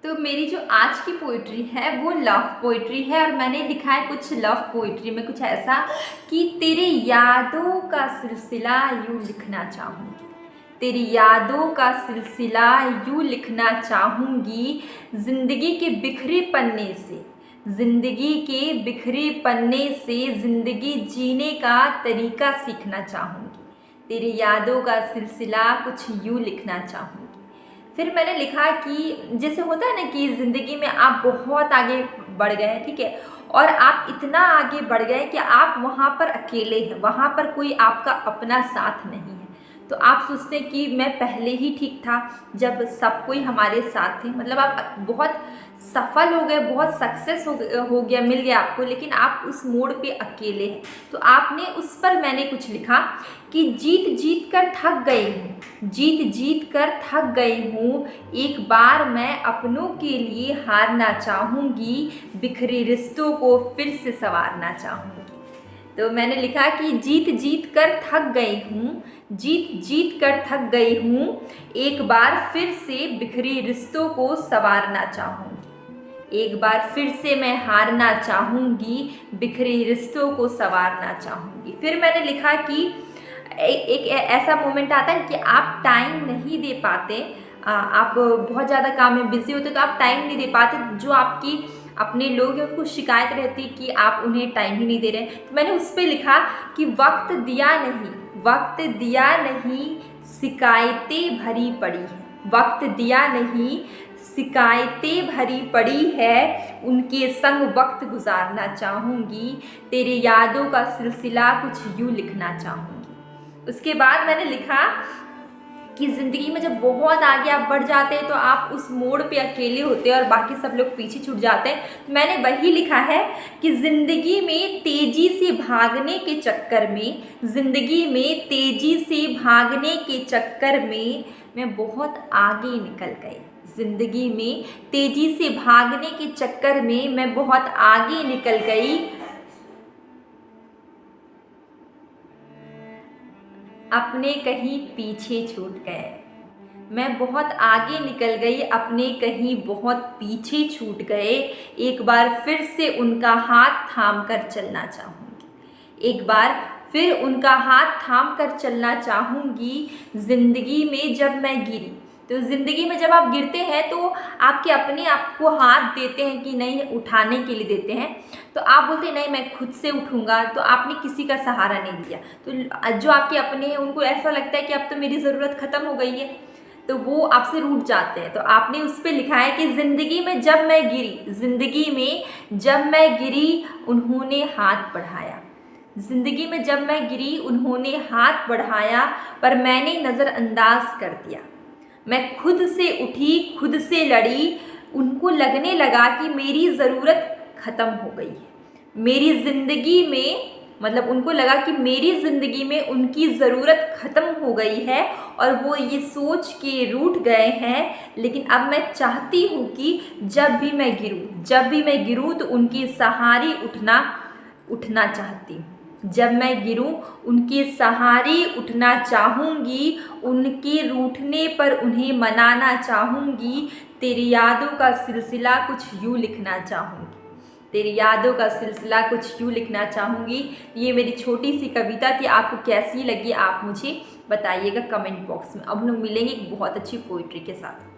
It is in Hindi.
तो मेरी जो आज की पोइट्री है वो लव पोइट्री है और मैंने लिखा है कुछ लव पोइट्री में कुछ ऐसा कि तेरी यादों का सिलसिला यूँ लिखना चाहूँगी। तेरी यादों का सिलसिला यूँ लिखना चाहूँगी। ज़िंदगी के बिखरे पन्ने से, ज़िंदगी के बिखरे पन्ने से ज़िंदगी जीने का तरीका सीखना चाहूँगी। तेरी यादों का सिलसिला कुछ यूँ लिखना चाहूँगी। फिर मैंने लिखा कि जैसे होता है ना कि ज़िंदगी में आप बहुत आगे बढ़ गए हैं, ठीक है, और आप इतना आगे बढ़ गए कि आप वहाँ पर अकेले हैं, वहाँ पर कोई आपका अपना साथ नहीं है। तो आप सोचते हैं कि मैं पहले ही ठीक था जब सब कोई हमारे साथ थे, मतलब आप बहुत सफल हो गए, बहुत सक्सेस हो गया, मिल गया आपको, लेकिन आप उस मोड़ पे अकेले हैं। तो आपने उस पर मैंने कुछ लिखा कि जीत जीत कर थक गई हूँ, जीत जीत कर थक गई हूँ, एक बार मैं अपनों के लिए हारना चाहूँगी, बिखरे रिश्तों को फिर से संवारना चाहूँगी। तो मैंने लिखा कि जीत जीत कर थक गई हूँ, जीत जीत कर थक गई हूँ, एक बार फिर से बिखरे रिश्तों को संवारना चाहूँगी। एक बार फिर से मैं हारना चाहूँगी, बिखरे रिश्तों को संवारना चाहूँगी। फिर मैंने लिखा कि एक ऐसा मोमेंट आता है कि आप टाइम नहीं दे पाते, आप बहुत ज़्यादा काम में बिजी होते तो आप टाइम नहीं दे पाते, जो आपकी अपने लोग हैं उनको शिकायत रहती कि आप उन्हें टाइम ही नहीं दे रहे। तो मैंने उस पर लिखा कि वक्त दिया नहीं, वक्त दिया नहीं, शिकायतें भरी पड़ी हैं, वक्त दिया नहीं, शिकायतें भरी पड़ी है, उनके संग वक्त गुजारना चाहूँगी। तेरे यादों का सिलसिला कुछ यूँ लिखना चाहूँगी। उसके बाद मैंने लिखा कि ज़िंदगी में जब बहुत आगे आप बढ़ जाते हैं तो आप उस मोड़ पे अकेले होते हैं और बाकी सब लोग पीछे छूट जाते हैं। मैंने वही लिखा है कि ज़िंदगी में तेज़ी से भागने के चक्कर में, ज़िंदगी में तेज़ी से भागने के चक्कर में मैं बहुत आगे निकल गई। ज़िंदगी में तेज़ी से भागने के चक्कर में मैं बहुत आगे निकल गई, अपने कहीं पीछे छूट गए। मैं बहुत आगे निकल गई, अपने कहीं बहुत पीछे छूट गए, एक बार फिर से उनका हाथ थाम कर चलना चाहूँगी। एक बार फिर उनका हाथ थाम कर चलना चाहूँगी। ज़िंदगी में जब मैं गिरी, तो ज़िंदगी में जब आप गिरते हैं तो आपके अपने आपको हाथ देते हैं कि नहीं, उठाने के लिए देते हैं, तो आप बोलते हैं नहीं मैं खुद से उठूँगा, तो आपने किसी का सहारा नहीं लिया। तो जो आपके अपने हैं उनको ऐसा लगता है कि अब तो मेरी ज़रूरत ख़त्म हो गई है, तो वो आपसे रूठ जाते हैं। तो आपने उस पर लिखा है कि ज़िंदगी में जब मैं गिरी, ज़िंदगी में जब मैं गिरी, उन्होंने हाथ बढ़ाया। ज़िंदगी में जब मैं गिरी उन्होंने हाथ बढ़ाया, पर मैंने नज़रअंदाज कर दिया। मैं खुद से उठी, खुद से लड़ी, उनको लगने लगा कि मेरी ज़रूरत ख़त्म हो गई है मेरी ज़िंदगी में, मतलब उनको लगा कि मेरी ज़िंदगी में उनकी ज़रूरत ख़त्म हो गई है और वो ये सोच के रूठ गए हैं। लेकिन अब मैं चाहती हूँ कि जब भी मैं गिरूँ तो उनकी सहारे उठना चाहती हूँ। जब मैं गिरूं उनके सहारे उठना चाहूँगी, उनके रूठने पर उन्हें मनाना चाहूँगी। तेरी यादों का सिलसिला कुछ यूँ लिखना चाहूँगी। तेरी यादों का सिलसिला कुछ यूँ लिखना चाहूँगी। ये मेरी छोटी सी कविता थी, आपको कैसी लगी आप मुझे बताइएगा कमेंट बॉक्स में। अब हम लोग मिलेंगे एक बहुत अच्छी पोइट्री के साथ।